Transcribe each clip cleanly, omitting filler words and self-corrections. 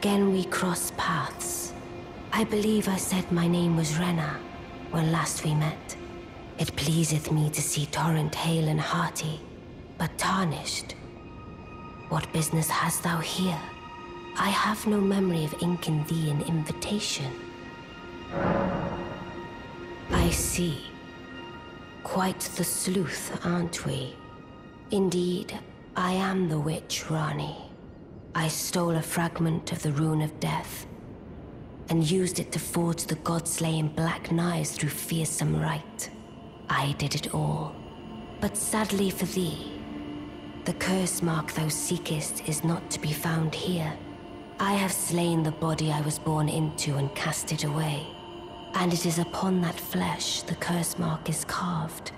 Again we cross paths. I believe I said my name was Rena when last we met. It pleaseth me to see Torrent hale and hearty, but tarnished. What business hast thou here? I have no memory of inking thee an invitation. I see. Quite the sleuth, aren't we? Indeed, I am the witch Rani. I stole a fragment of the Rune of Death and used it to forge the god-slaying black knives through fearsome rite. I did it all. But sadly for thee, the curse mark thou seekest is not to be found here. I have slain the body I was born into and cast it away. And it is upon that flesh the curse mark is carved.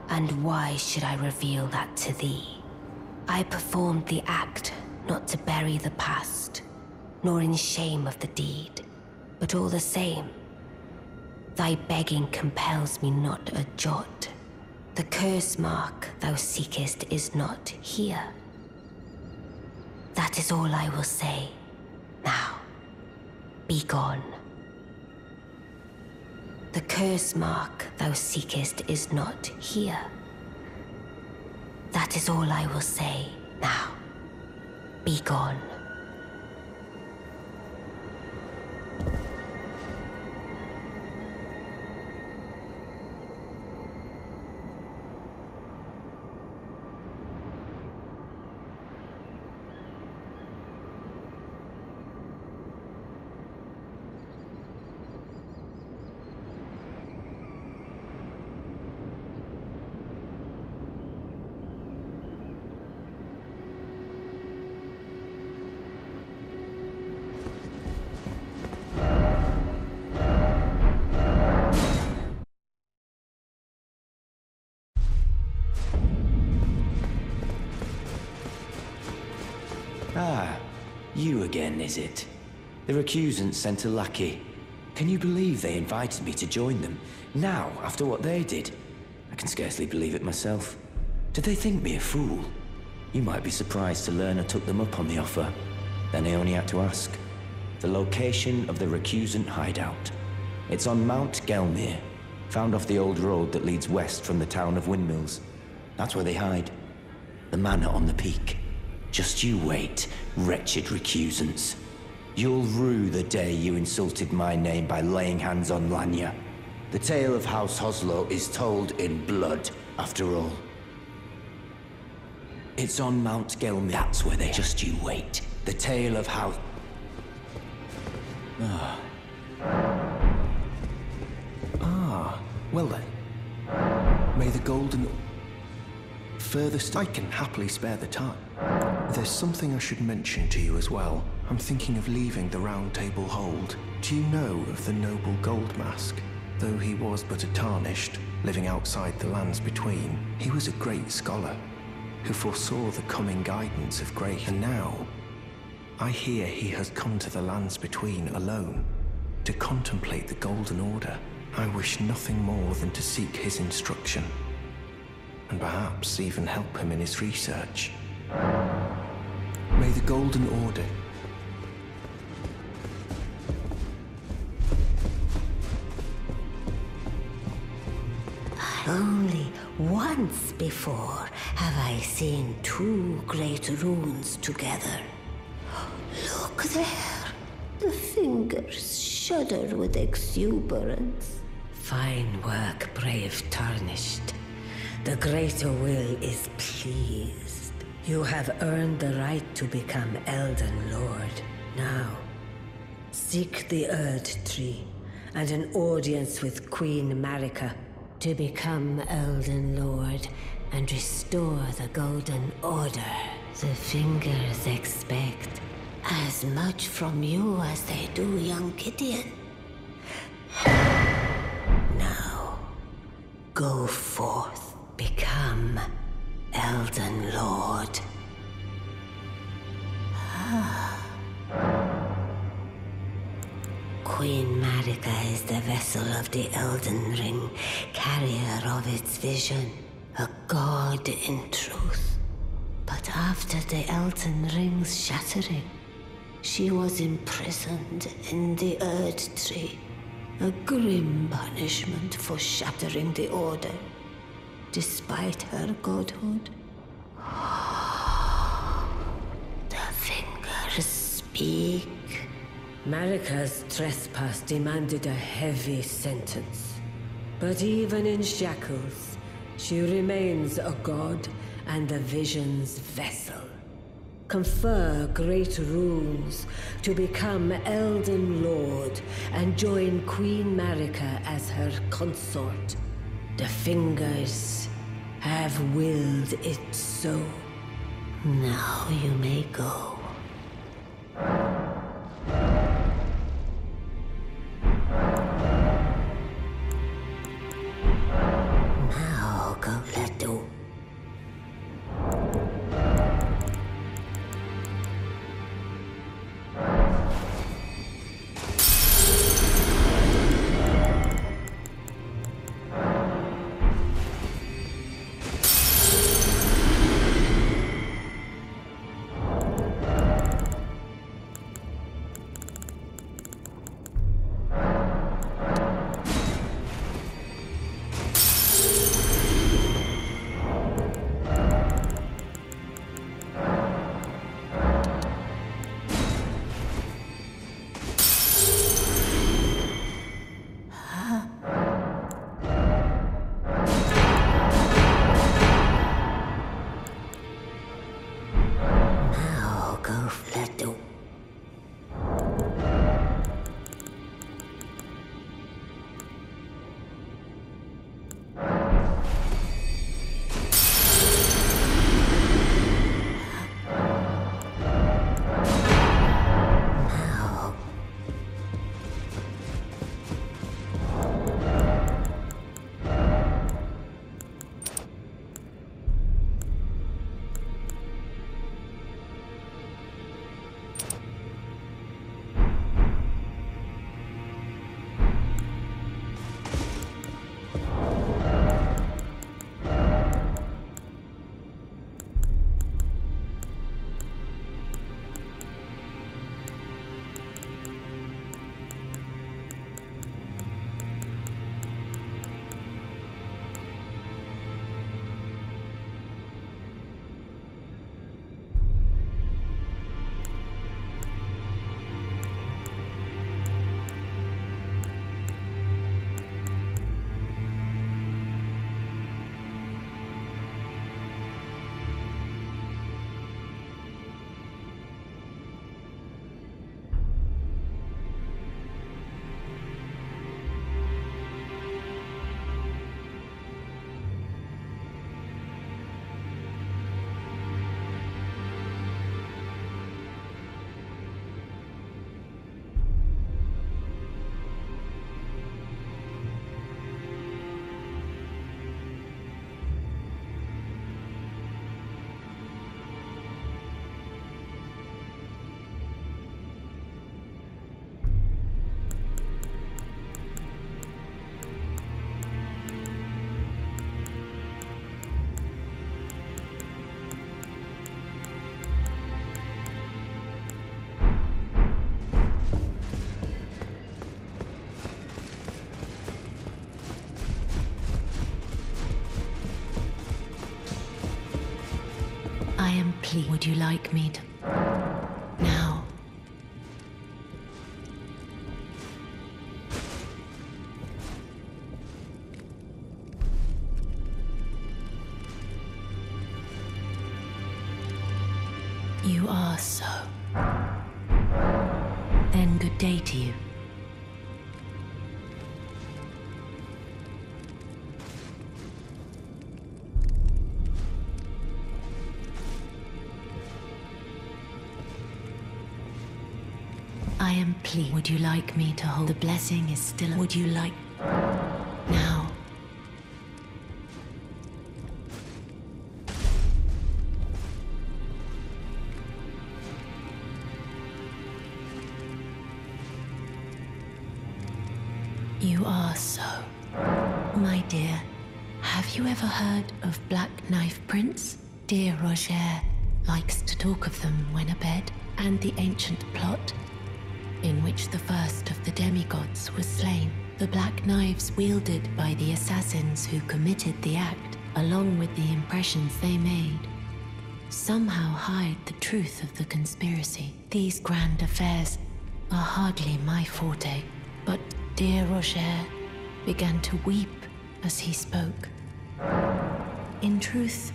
And why should I reveal that to thee? I performed the act not to bury the past, nor in shame of the deed, but all the same, thy begging compels me not a jot. The curse mark thou seekest is not here. That is all I will say. Now, be gone. The curse mark thou seekest is not here. That is all I will say. Now, be gone. Ah, you again, is it? The recusants sent a lackey. Can you believe they invited me to join them? Now, after what they did? I can scarcely believe it myself. Did they think me a fool? You might be surprised to learn I took them up on the offer. Then I only had to ask. The location of the recusant hideout. It's on Mount Gelmir, found off the old road that leads west from the town of Windmills. That's where they hide. The manor on the peak. Just you wait, wretched recusants. You'll rue the day you insulted my name by laying hands on Lanya. The tale of House Hoslow is told in blood, after all. It's on Mount Gelmir. That's where they... Just you wait. The tale of how... Well then. May the golden... Furthest... I can happily spare the time. There's something I should mention to you as well. I'm thinking of leaving the Round Table Hold. Do you know of the noble Gold Mask? Though he was but a tarnished, living outside the lands between, he was a great scholar, who foresaw the coming guidance of grace. And now, I hear he has come to the lands between alone, to contemplate the Golden Order. I wish nothing more than to seek his instruction, and perhaps even help him in his research. May the Golden Order... Only once before have I seen two great runes together. Look there. The fingers shudder with exuberance. Fine work, brave Tarnished. The greater will is pleased. You have earned the right to become Elden Lord. Now, seek the Erd Tree and an audience with Queen Marika to become Elden Lord and restore the Golden Order. The fingers expect as much from you as they do young Gideon. Now, go forth, become Elden Lord. Queen Marika is the vessel of the Elden Ring, carrier of its vision, a god in truth. But after the Elden Ring's shattering, she was imprisoned in the Erd Tree, a grim punishment for shattering the Order, despite her godhood. The fingers speak. Marika's trespass demanded a heavy sentence. But even in shackles, she remains a god and the Vision's vessel. Confer great runes to become Elden Lord and join Queen Marika as her consort. The fingers have willed it so. Now you may go. Now go, Leto. I am pleased. Would you like me to? Now. You are so. Then good day to you. I am pleased. Would you like me to hold? The blessing is still. Would you like? Now. You are so. My dear, have you ever heard of Black Knife Prince? Dear Roger, likes to talk of them when abed, and the ancient plot, in which the first of the demigods was slain. The black knives wielded by the assassins who committed the act, along with the impressions they made, somehow hide the truth of the conspiracy. These grand affairs are hardly my forte, but dear Roger began to weep as he spoke. In truth,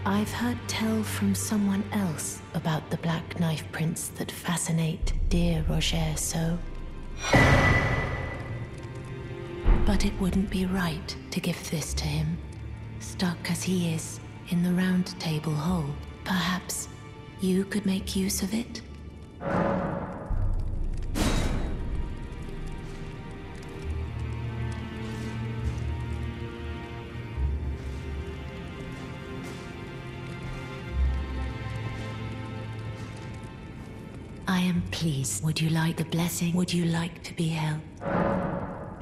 I've heard tell from someone else about the black knife prints that fascinate dear Roger so. But it wouldn't be right to give this to him, stuck as he is in the round table hole. Perhaps you could make use of it? I am pleased. Would you like the blessing? Would you like to be held?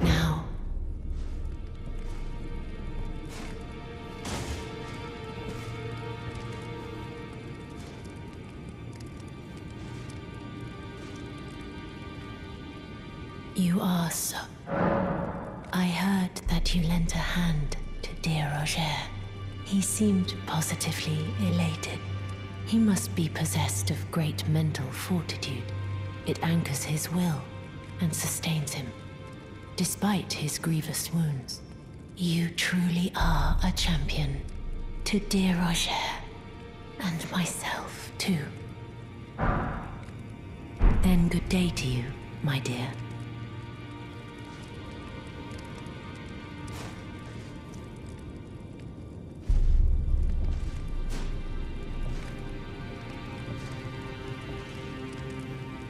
Now. You are so. I heard that you lent a hand to dear Roger. He seemed positively elated. He must be possessed of great mental fortitude. It anchors his will and sustains him, despite his grievous wounds. You truly are a champion. To dear Roger, and myself too. Then good day to you, my dear.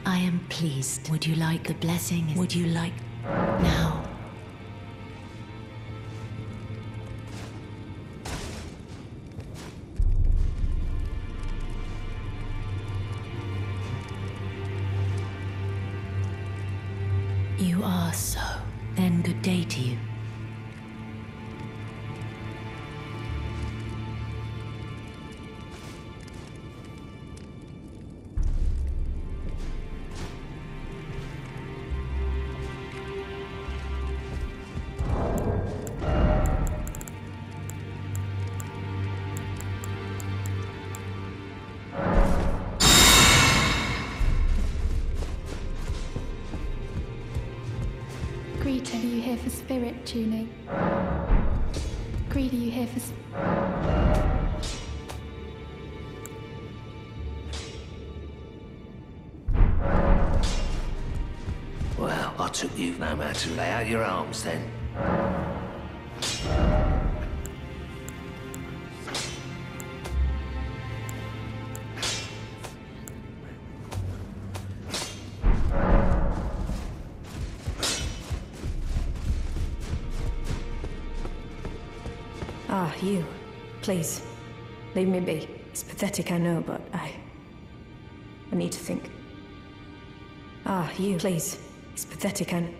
I am pleased. Would you like the blessing? Would you like... Now. You are so. Then good day to you. Greed, are you here for spirit tuning? Greed, are you here for... Well, I took you no matter to lay out your arms then. Ah, you. Please. Leave me be. It's pathetic, I know, but I need to think. Ah, you. Please. It's pathetic, I know.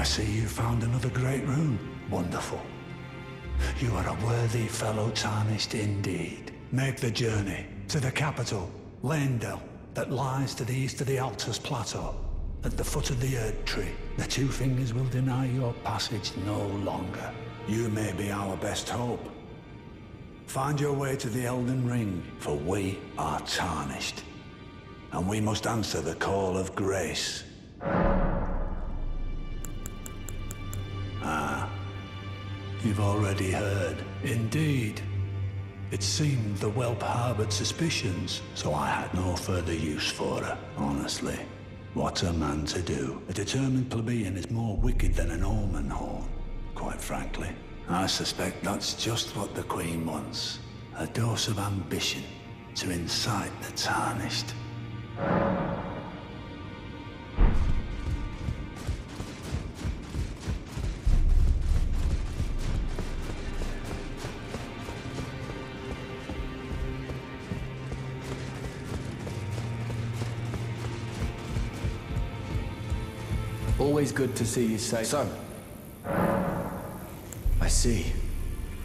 see you found another great rune. Wonderful. You are a worthy fellow Tarnished indeed. Make the journey to the capital, Lion-kun, that lies to the east of the Altus Plateau. At the foot of the Erd Tree, the Two Fingers will deny your passage no longer. You may be our best hope. Find your way to the Elden Ring, for we are Tarnished. And we must answer the call of grace. Ah, you've already heard. Indeed. It seemed the whelp harbored suspicions, so I had no further use for her, honestly. What a man to do. A determined plebeian is more wicked than an omen horn, quite frankly. I suspect that's just what the Queen wants. A dose of ambition to incite the Tarnished. Always good to see you safe. So, I see.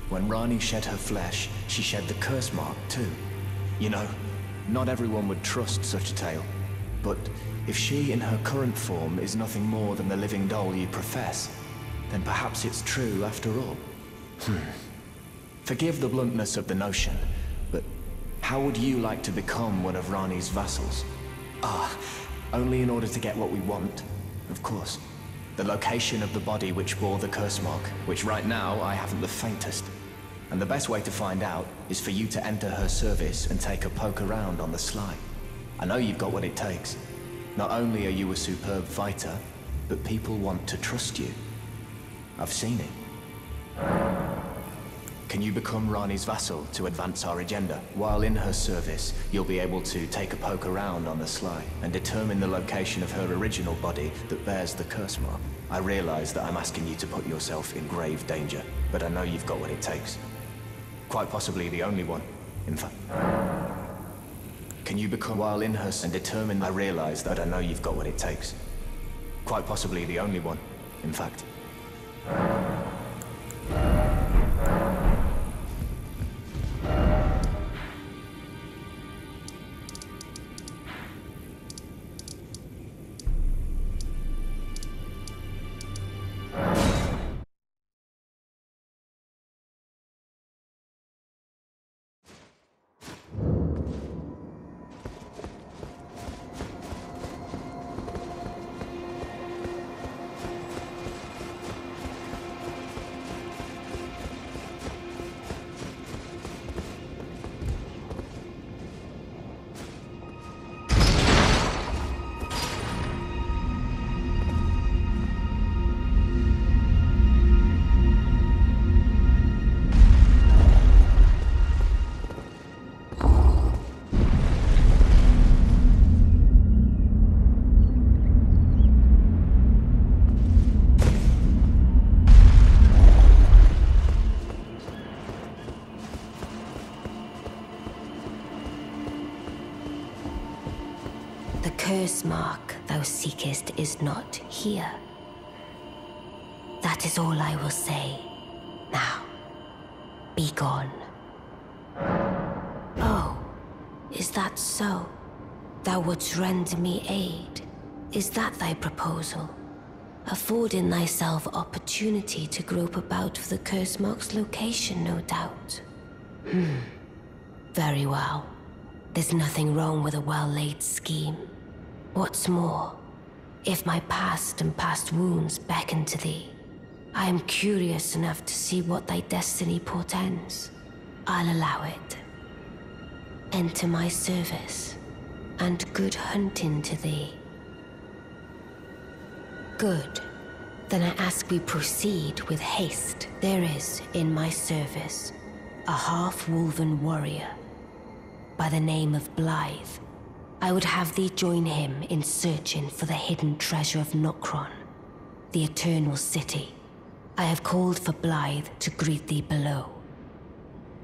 When Rani shed her flesh, she shed the curse mark too. You know, not everyone would trust such a tale. But if she in her current form is nothing more than the living doll you profess, then perhaps it's true after all. Forgive the bluntness of the notion, but how would you like to become one of Rani's vassals? Only in order to get what we want. Of course. The location of the body which bore the curse mark, which right now I haven't the faintest. And the best way to find out is for you to enter her service and take a poke around on the sly. I know you've got what it takes. Not only are you a superb fighter, but people want to trust you. I've seen it. Can you become Rani's vassal to advance our agenda? While in her service, you'll be able to take a poke around on the sly and determine the location of her original body that bears the curse mark. I realize that I'm asking you to put yourself in grave danger, but I know you've got what it takes. Quite possibly the only one, in fact. Can you become while in her and determine? I realize that I know you've got what it takes. Quite possibly the only one, in fact. The curse mark thou seekest is not here. That is all I will say. Now, be gone. Oh, is that so? Thou wouldst render me aid? Is that thy proposal? Affording thyself opportunity to grope about for the curse mark's location, no doubt. Very well. There's nothing wrong with a well-laid scheme. What's more, if my past and past wounds beckon to thee, I am curious enough to see what thy destiny portends. I'll allow it. Enter my service, and good hunting to thee. Good. Then I ask we proceed with haste. There is, in my service, a half-wolven warrior by the name of Blythe. I would have thee join him in searching for the hidden treasure of Nokron, the Eternal City. I have called for Blythe to greet thee below.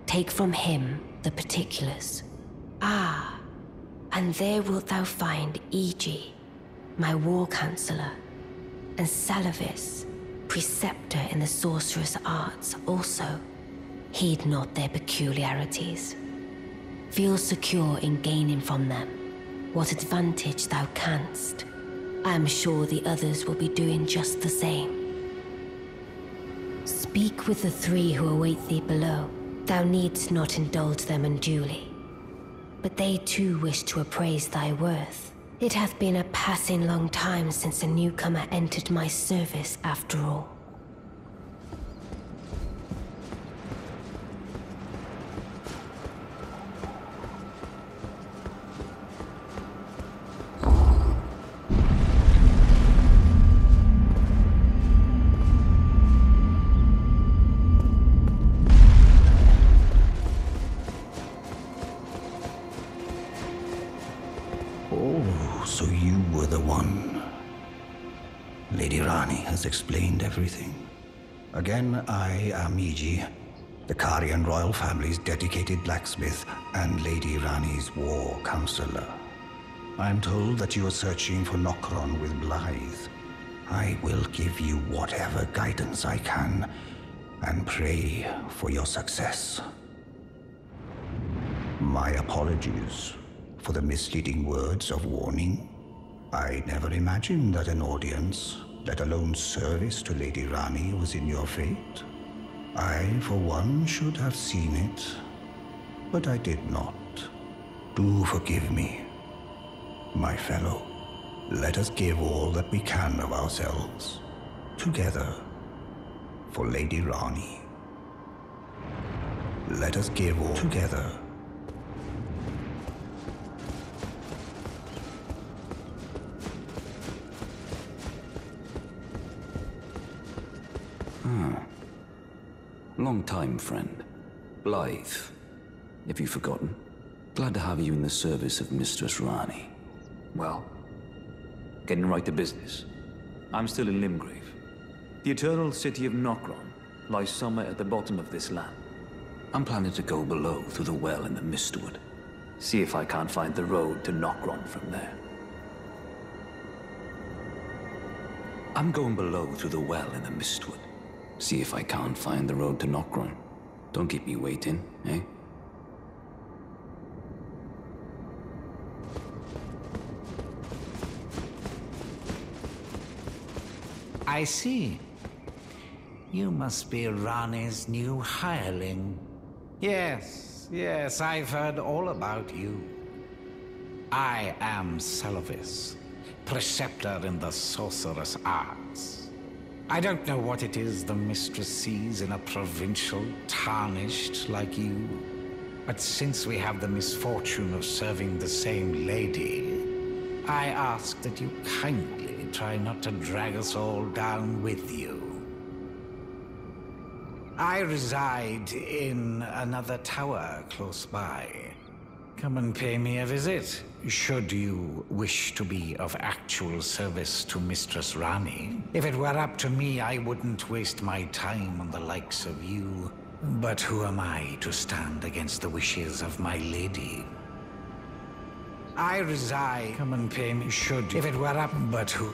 Take from him the particulars. Ah, and there wilt thou find Iji, my war counselor. and Salavis, preceptor in the sorcerous arts, also. Heed not their peculiarities. Feel secure in gaining from them what advantage thou canst. I am sure the others will be doing just the same. Speak with the three who await thee below. Thou needst not indulge them unduly, but they too wish to appraise thy worth. It hath been a passing long time since a newcomer entered my service, after all. So you were the one. Lady Rani has explained everything. Again, I am Iji, the Karian royal family's dedicated blacksmith and Lady Rani's war counselor. I'm told that you are searching for Nokron with Blythe. I will give you whatever guidance I can and pray for your success. My apologies for the misleading words of warning. I never imagined that an audience, let alone service to Lady Rani, was in your fate. I, for one, should have seen it, but I did not. Do forgive me, my fellow. Let us give all that we can of ourselves, together, for Lady Rani. Let us give all together. Long time, friend. Blythe, if you've forgotten. Glad to have you in the service of Mistress Rani. Well, getting right to business. I'm still in Limgrave. The eternal city of Nokron lies somewhere at the bottom of this land. I'm planning to go below through the well in the Mistwood. See if I can't find the road to Nokron from there. I'm going below through the well in the Mistwood. See if I can't find the road to Nokron. Don't keep me waiting, eh? I see. You must be Rani's new hireling. Yes, I've heard all about you. I am Salavis, preceptor in the sorcerous arts. I don't know what it is the mistress sees in a provincial tarnished like you, but since we have the misfortune of serving the same lady, I ask that you kindly try not to drag us all down with you. I reside in another tower close by. Come and pay me a visit, should you wish to be of actual service to Mistress Rani. If it were up to me, I wouldn't waste my time on the likes of you. But who am I to stand against the wishes of my lady? I reside. Come and pay me, should you. If it were up, but who...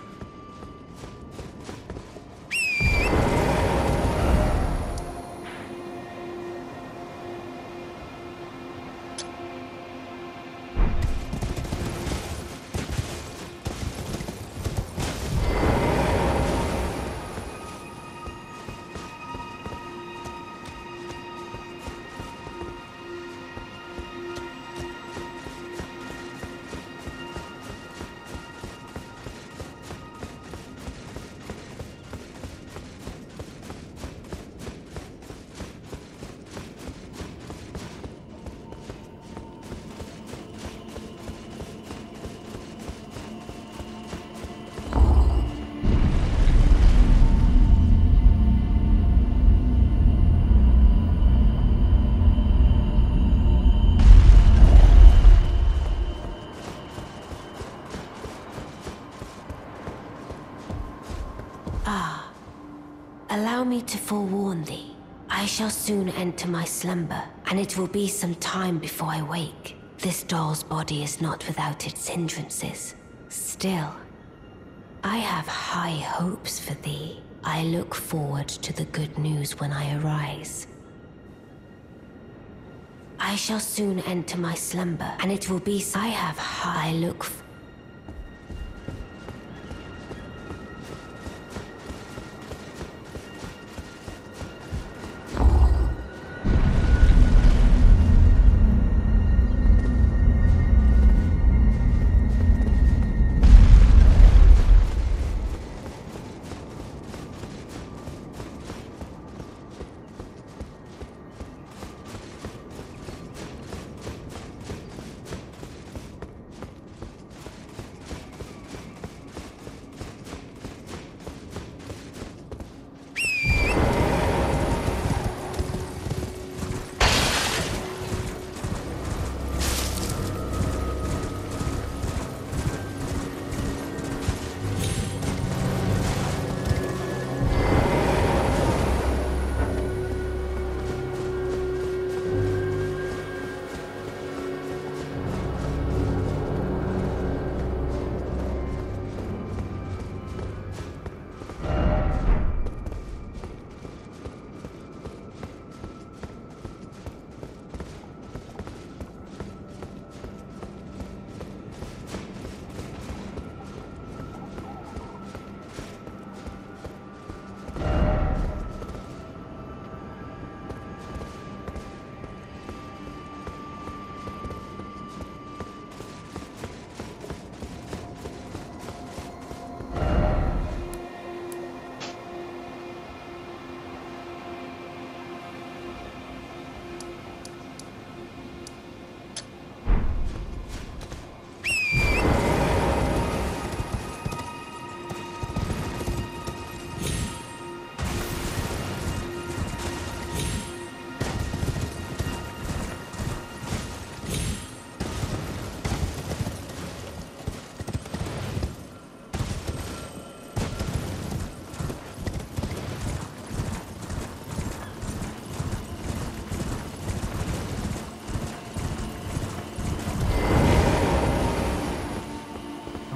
Allow me to forewarn thee. I shall soon enter my slumber, and it will be some time before I wake. This doll's body is not without its hindrances. Still, I have high hopes for thee. I look forward to the good news when I arise. I shall soon enter my slumber, and it will be I have high look.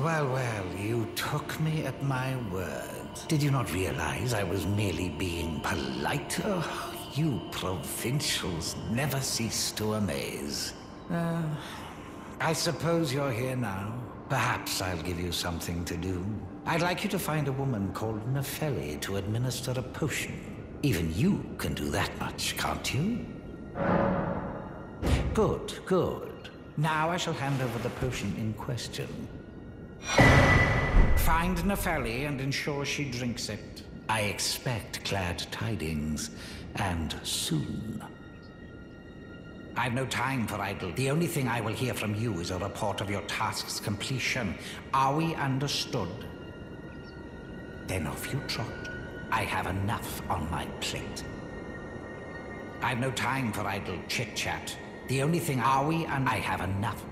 Well, you took me at my word. Did you not realize I was merely being polite? Oh, you provincials never cease to amaze. I suppose you're here now. Perhaps I'll give you something to do. I'd like you to find a woman called Nefeli to administer a potion. Even you can do that much, can't you? Good. Now I shall hand over the potion in question. Find Nefeli and ensure she drinks it. I expect glad tidings, and soon. I've no time for idle. The only thing I will hear from you is a report of your task's completion. Are we understood? Then off you trot. I have enough on my plate. I've no time for idle chit-chat. The only thing are we, and I have enough.